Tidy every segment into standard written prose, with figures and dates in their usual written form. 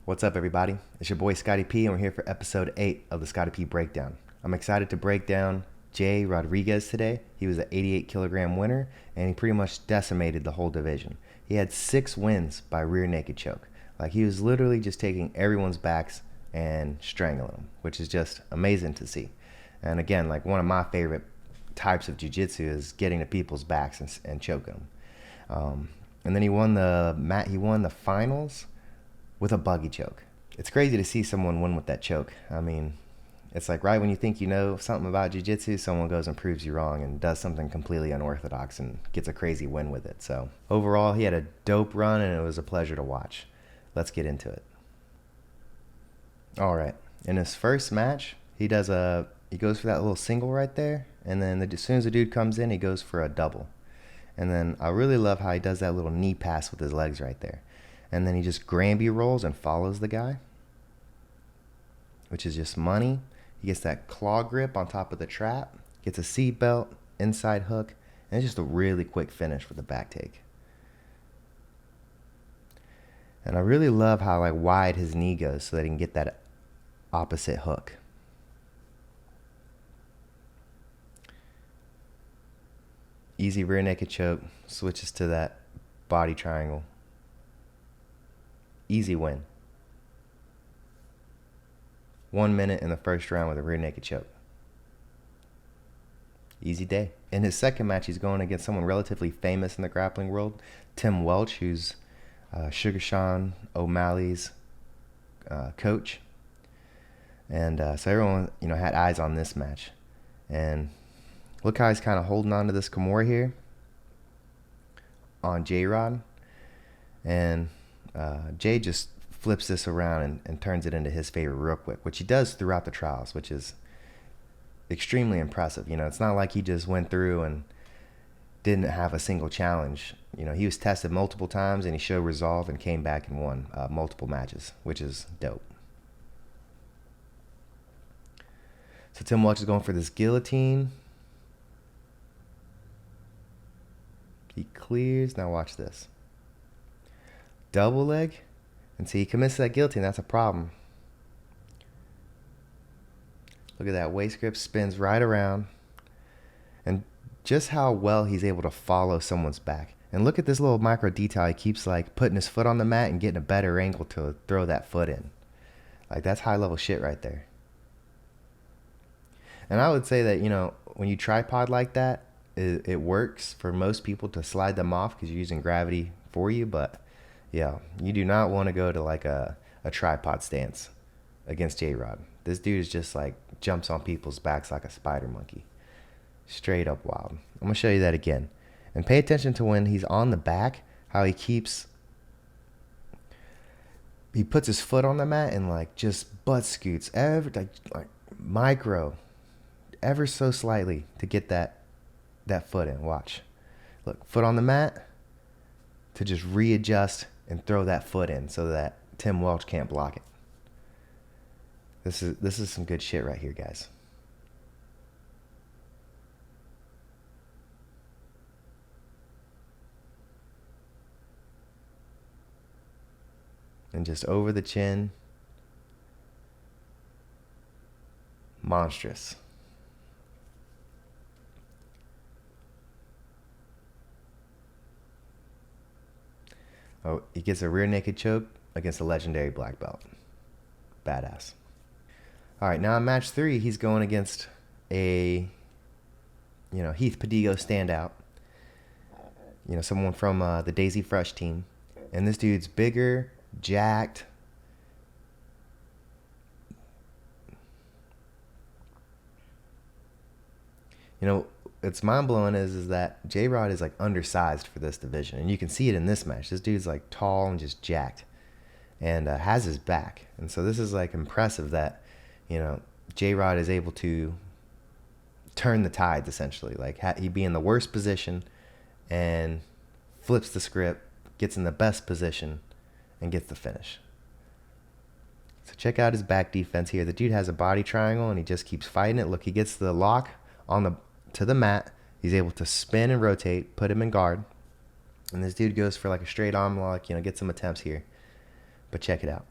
What's up, everybody? It's your boy Scotty P, and we're here for episode 8 of the Scotty P Breakdown. I'm excited to break down Jay Rodriguez today. He was an 88 kilogram winner, and he pretty much decimated the whole division. He had 6 wins by rear naked choke. Like, he was literally just taking everyone's backs and strangling them, which is just amazing to see. And again, like, one of my favorite types of jiu-jitsu is getting to people's backs and choking them. And then he won the finals with a buggy choke. It's crazy to see someone win with that choke. I mean, it's like right when you think you know something about jiu-jitsu, someone goes and proves you wrong and does something completely unorthodox and gets a crazy win with it. So overall, he had a dope run, and it was a pleasure to watch. Let's get into it. All right. In his first match, he goes for that little single right there, and then as soon as the dude comes in, he goes for a double. And then I really love how he does that little knee pass with his legs right there. And then he just Granby rolls and follows the guy, which is just money. He gets that claw grip on top of the trap, gets a seat belt, inside hook, and it's just a really quick finish with the back take. And I really love how wide his knee goes so that he can get that opposite hook. Easy rear naked choke, switches to that body triangle. Easy win. 1 minute in the first round with a rear naked choke. Easy day. In his second match, he's going against someone relatively famous in the grappling world, Tim Welch, who's Sugar Sean O'Malley's coach. And so everyone, had eyes on this match. And look how he's kind of holding on to this Kimura here on J-Rod. And Jay just flips this around and turns it into his favor real quick, which he does throughout the trials, which is extremely impressive. It's not like he just went through and didn't have a single challenge. He was tested multiple times, and he showed resolve and came back and won multiple matches, which is dope. So Tim Welch is going for this guillotine. He clears. Now watch this. Double leg, and see, he commits to that guillotine. That's a problem. Look at that waist grip, spins right around, and just how well he's able to follow someone's back. And look at this little micro detail. He keeps putting his foot on the mat and getting a better angle to throw that foot in. That's high level shit right there. And I would say that when you tripod like that, it works for most people to slide them off because you're using gravity for you, but yeah, you do not want to go to a tripod stance against J-Rod. This dude is just jumps on people's backs like a spider monkey. Straight up wild. I'm going to show you that again. And pay attention to when he's on the back, how he puts his foot on the mat and just butt scoots micro, ever so slightly to get that foot in. Watch. Look, foot on the mat to just readjust and throw that foot in so that Tim Welch can't block it. This is some good shit right here, guys. And just over the chin. Monstrous. Oh, he gets a rear naked choke against a legendary black belt. Badass. All right, now in match 3, he's going against a, Heath Padigo standout. Someone from the Daisy Fresh team. And this dude's bigger, jacked. It's mind-blowing is that J-Rod is undersized for this division, and you can see it in this match. This dude's tall and just jacked and has his back. And so this is impressive that J-Rod is able to turn the tides, essentially. He'd be in the worst position and flips the script, gets in the best position, and gets the finish. So check out his back defense here. The dude has a body triangle, and he just keeps fighting it. Look, he gets the lock to the mat. He's able to spin and rotate, put him in guard. And this dude goes for a straight arm lock, gets some attempts here. But check it out.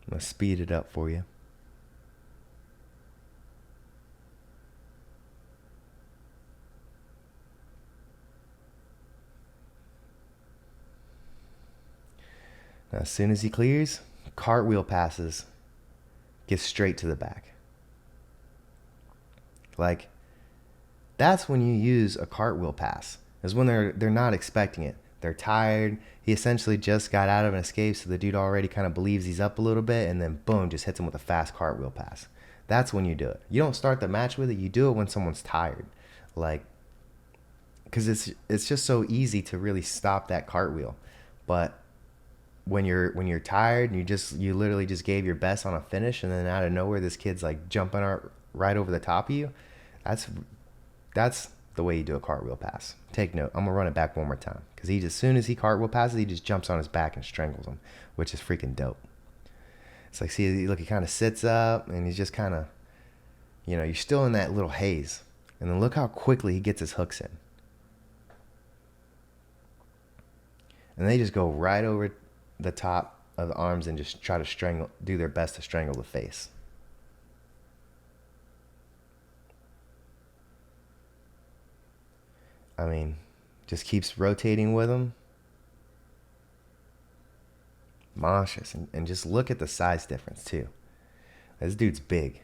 I'm going to speed it up for you. Now, as soon as he clears, cartwheel passes, gets straight to the back. Like, that's when you use a cartwheel pass. Is when they're not expecting it. They're tired. He essentially just got out of an escape, so the dude already kind of believes he's up a little bit, and then boom, just hits him with a fast cartwheel pass. That's when you do it. You don't start the match with it. You do it when someone's tired. Like, because it's just so easy to really stop that cartwheel. But when you're tired and you literally just gave your best on a finish, and then out of nowhere this kid's like jumping right over the top of you, that's the way you do a cartwhel pass. Take note. I'm gonna run it back one more time, because as soon as he cartwheel passes, he just jumps on his back and strangles him, which is freaking dope. It's like, see, look, he kind of sits up and he's just kind of, you're still in that little haze, and then look how quickly he gets his hooks in, and they just go right over the top of the arms and just try to do their best to strangle the face. I mean, just keeps rotating with him. Monstrous. And just look at the size difference, too. This dude's big.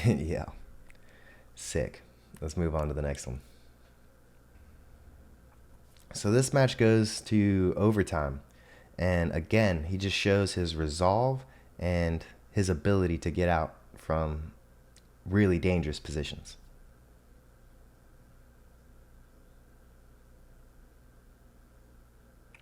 Yeah. Sick. Let's move on to the next one. So this match goes to overtime. And again, he just shows his resolve and his ability to get out from really dangerous positions.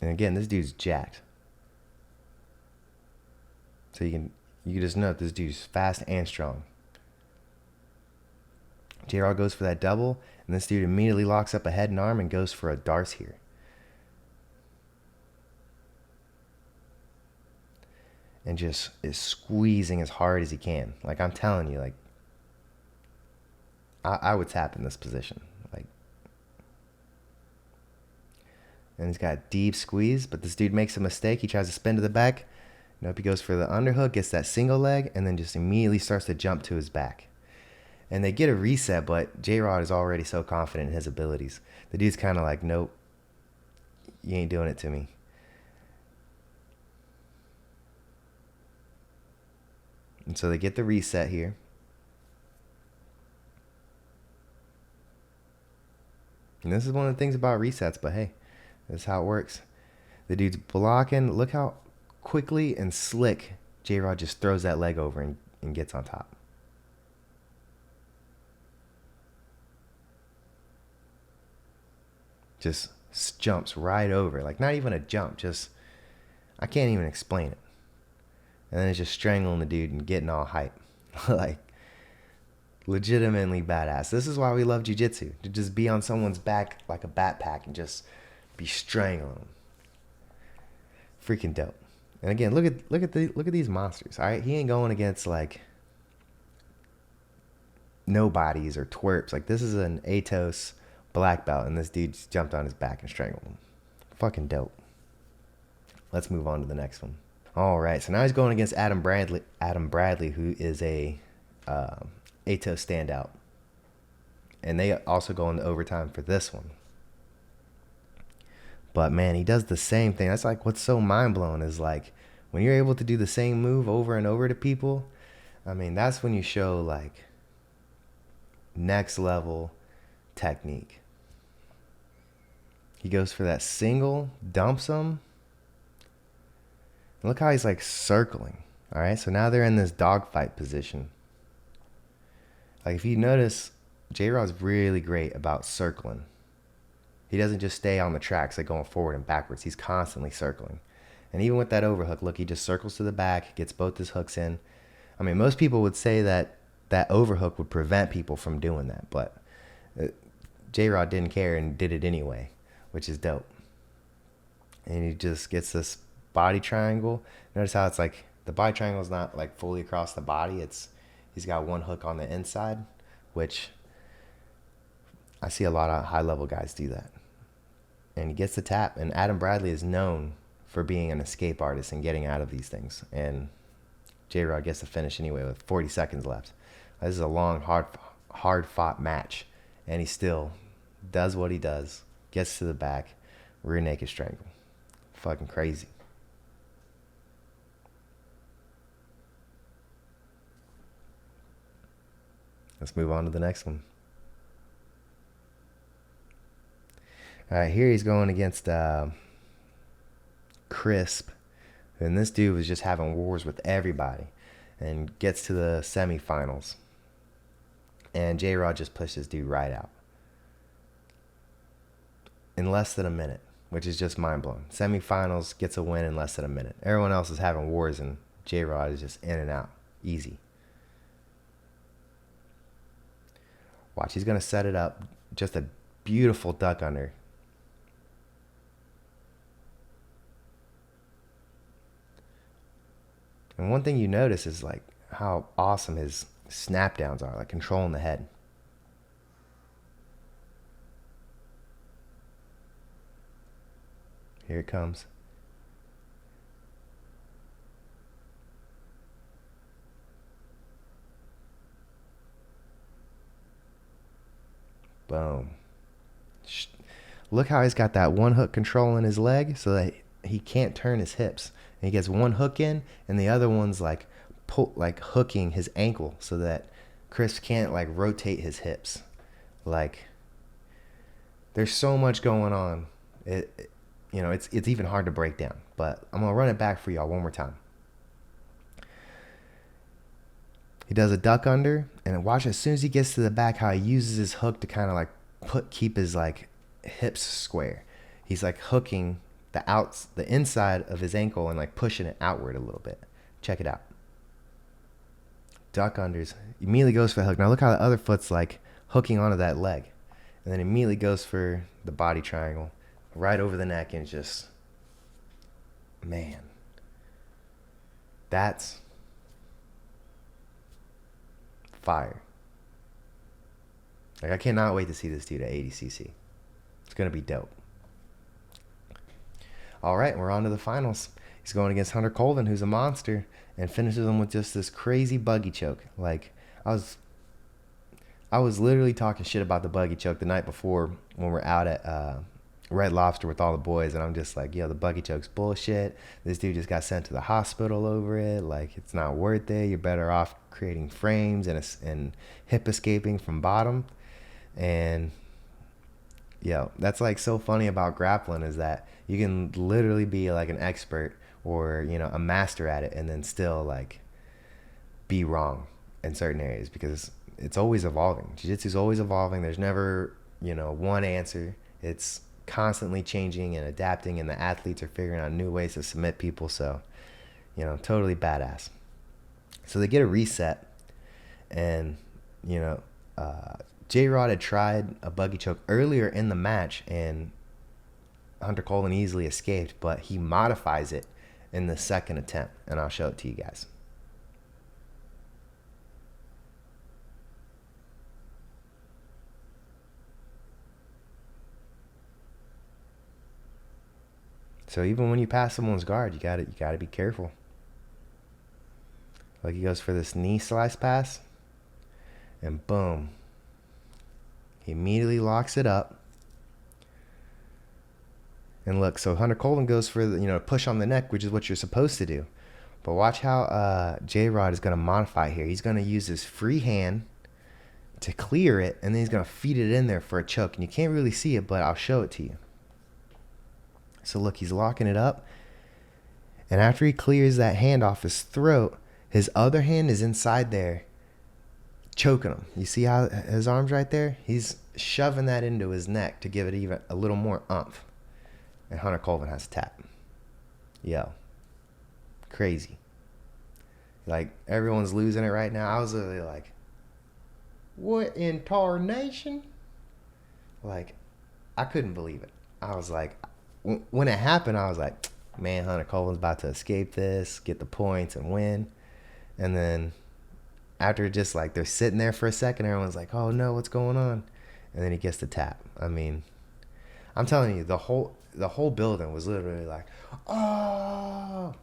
And again, this dude's jacked. So you can just note this dude's fast and strong. J-Rod goes for that double, and this dude immediately locks up a head and arm and goes for a Darce here. And just is squeezing as hard as he can. Like, I'm telling you, like, I would tap in this position. Like, and he's got a deep squeeze, but this dude makes a mistake. He tries to spin to the back. Nope, he goes for the underhook, gets that single leg, and then just immediately starts to jump to his back. And they get a reset, but J-Rod is already so confident in his abilities. The dude's kind of like, nope, you ain't doing it to me. And so they get the reset here. And this is one of the things about resets, but hey, this is how it works. The dude's blocking. Look how quickly and slick J-Rod just throws that leg over and gets on top. Just jumps right over. Like, not even a jump. Just, I can't even explain it. And then it's just strangling the dude and getting all hype. Like, legitimately badass. This is why we love jiu-jitsu. To just be on someone's back like a backpack and just be strangling them. Freaking dope. And again, look at these monsters. All right, he ain't going against like nobodies or twerps. Like, this is an ATOS black belt, and this dude just jumped on his back and strangled him. Fucking dope. Let's move on to the next one. All right, so now he's going against Adam Bradley, who is a ATOS standout. And they also go into overtime for this one. But man, he does the same thing. That's like what's so mind-blowing is like when you're able to do the same move over and over to people, I mean, that's when you show like next level technique. He goes for that single, dumps him. Look how he's like circling. All right, so now they're in this dogfight position. Like, if you notice, J-Rod's really great about circling. He doesn't just stay on the tracks, like going forward and backwards. He's constantly circling. And even with that overhook, look, he just circles to the back, gets both his hooks in. I mean, most people would say that overhook would prevent people from doing that, but J-Rod didn't care and did it anyway, which is dope. And he just gets this body triangle. Notice how it's like the body triangle is not like fully across the body. He's got one hook on the inside, which I see a lot of high-level guys do that. And he gets the tap. And Adam Bradley is known for being an escape artist and getting out of these things. And J-Rod gets the finish anyway with 40 seconds left. This is a long, hard-fought match. And he still does what he does. Gets to the back. Rear naked strangle. Fucking crazy. Let's move on to the next one. All right, here he's going against Crisp. And this dude was just having wars with everybody. And gets to the semifinals. And J-Rod just pushed this dude right out. In less than a minute. Which is just mind-blowing. Semifinals, gets a win in less than a minute. Everyone else is having wars, and J-Rod is just in and out. Easy. Watch, he's going to set it up. Just a beautiful duck under. And one thing you notice is like how awesome his snap downs are, like controlling the head. Here it comes. Boom. Look how he's got that one hook control in his leg so that he can't turn his hips. And he gets one hook in and the other one's like hooking his ankle so that Chris can't like rotate his hips. Like there's so much going on. It's even hard to break down. But I'm going to run it back for y'all one more time. He does a duck under, and watch as soon as he gets to the back how he uses his hook to kind of like keep his like hips square. He's like hooking the inside of his ankle and like pushing it outward a little bit. Check it out. Duck unders. Immediately goes for the hook. Now look how the other foot's like hooking onto that leg. And then immediately goes for the body triangle. Right over the neck and just, man. That's fire. Like I cannot wait to see this dude at ADCC. It's going to be dope. All right, we're on to the finals. He's going against Hunter Colvin, who's a monster, and finishes him with just this crazy buggy choke. Like I was literally talking shit about the buggy choke the night before when we're out at Red Lobster with all the boys, and I'm just like, yo, the buggy choke's bullshit. This dude just got sent to the hospital over it. Like, it's not worth it. You're better off creating frames and hip escaping from bottom. And yo, that's like so funny about grappling is that you can literally be like an expert or a master at it and then still like be wrong in certain areas because it's always evolving. Jiu-jitsu's always evolving. There's never one answer. It's constantly changing and adapting, and the athletes are figuring out new ways to submit people. So totally badass. So they get a reset, and J-Rod had tried a buggy choke earlier in the match and Hunter Colvin easily escaped, but he modifies it in the second attempt, and I'll show it to you guys. So even when you pass someone's guard, you gotta be careful. Like he goes for this knee slice pass, and boom. He immediately locks it up. And look, so Hunter Colvin goes for the push on the neck, which is what you're supposed to do. But watch how J-Rod is gonna modify here. He's gonna use his free hand to clear it, and then he's gonna feed it in there for a choke. And you can't really see it, but I'll show it to you. So look, he's locking it up. And after he clears that hand off his throat, his other hand is inside there choking him. You see how his arm's right there? He's shoving that into his neck to give it even a little more oomph. And Hunter Colvin has to tap. Yo. Crazy. Like, everyone's losing it right now. I was literally like, what in tarnation? Like, I couldn't believe it. I was like, when it happened, I was like, man, Hunter Colvin's about to escape this, get the points, and win. And then after just like they're sitting there for a second, everyone's like, oh no, what's going on? and then he gets the tap. I mean, I'm telling you, the whole building was literally like, oh.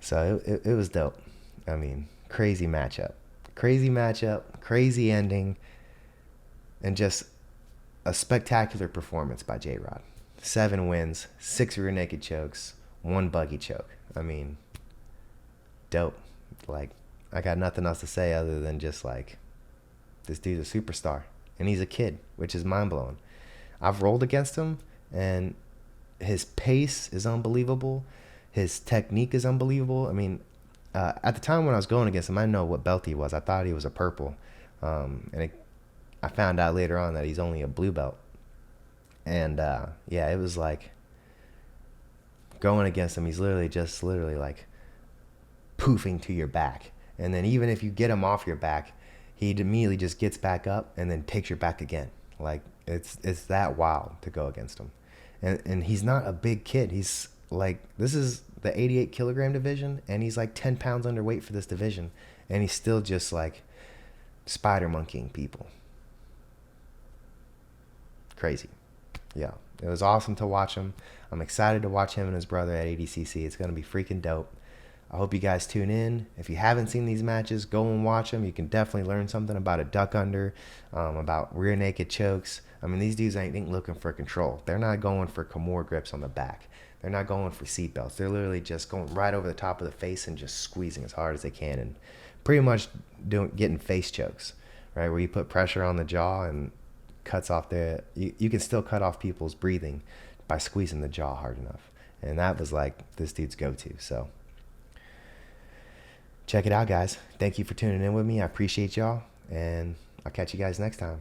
So it was dope. I mean, crazy matchup, crazy ending, and just a spectacular performance by J-Rod. 7 wins, 6 rear naked chokes, 1 buggy choke. I mean, dope. Like, I got nothing else to say other than just like, this dude's a superstar, and he's a kid, which is mind blowing. I've rolled against him, and his pace is unbelievable. His technique is unbelievable. I mean, at the time when I was going against him, I didn't know what belt he was. I thought he was a purple, I found out later on that he's only a blue belt. And yeah, it was like going against him. He's literally like poofing to your back, and then even if you get him off your back, he immediately just gets back up and then takes your back again. Like, it's that wild to go against him. And he's not a big kid. He's like, this is the 88 kilogram division, and he's like 10 pounds underweight for this division, and he's still just like spider monkeying people. Crazy. Yeah, it was awesome to watch him. I'm excited to watch him and his brother at ADCC. It's going to be freaking dope. I hope you guys tune in. If you haven't seen these matches, go and watch them. You can definitely learn something about a duck under, about rear naked chokes. I mean, these dudes ain't looking for control. They're not going for Kimura grips on the back. They're not going for seatbelts. They're literally just going right over the top of the face and just squeezing as hard as they can, and pretty much getting face chokes, right, where you put pressure on the jaw and cuts off you can still cut off people's breathing by squeezing the jaw hard enough. And that was like this dude's go-to. So check it out, guys. Thank you for tuning in with me. I appreciate y'all, and I'll catch you guys next time.